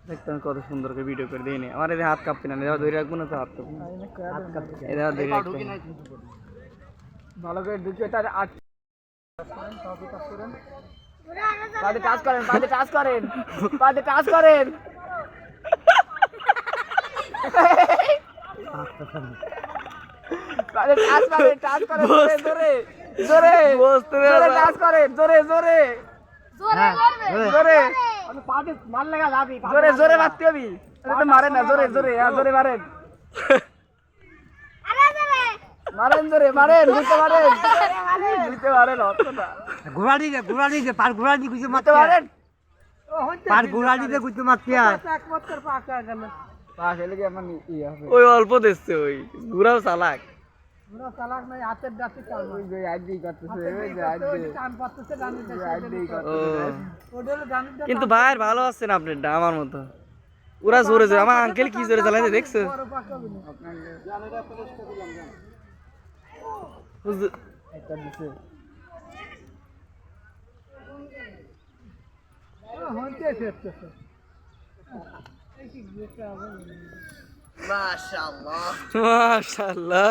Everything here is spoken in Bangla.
দেখতাম কত সুন্দর করে ভিডিও করে দিই আমার এই হাত কাঁপতে না ধরে রাখবো না তো হাত কাঁপবে এই ধরে রাখতে ভালো করে ঢুকে তার আট পাদে টাচ করেন পাদে টাচ করেন পাদে টাচ করেন পাদে টাচ করেন টাচ করেন জোরে জোরে জোরে জোরে টাচ করেন জোরে জোরে জোরে আমি পাদে মার লাগা যাবি জোরে জোরে মারতে হবি তো মারেন না জোরে জোরে জোরে মারেন মারেন জোরে মারেন দিতে মারেন দিতে মারেন অতটা ঘোড়াড়ি দে পার ঘোড়াড়ি কিছু মারতে মারেন পার ঘোড়াড়ি দে কিছু মারতে একমাত্র পাকা গেল পাক হলে কি আমার ইয়ে হবে ওই অল্প দিচ্ছে ওই ঘুরাও চালাক পুরো চালাক নাই হাতের দাঁতে চাল ওই যে আইডি করতেছে ওই যে আইডি কান পাততেছে ডানিতে আইডি ও করতেছে ওদের ডানিতে কিন্তু ভাই ভালো আছেন আপনারটা আমার মতো ওরা জোরে জোরে আমার আঙ্কেল কি জোরে চালাইছে দেখছো বড় পাকাবি না জানেরা প্লেসটা দিলাম জান বুঝ এটা দিছে হইতে ফেরতেছে এই কি যেটা হবে মাশাআল্লাহ মাশাআল্লাহ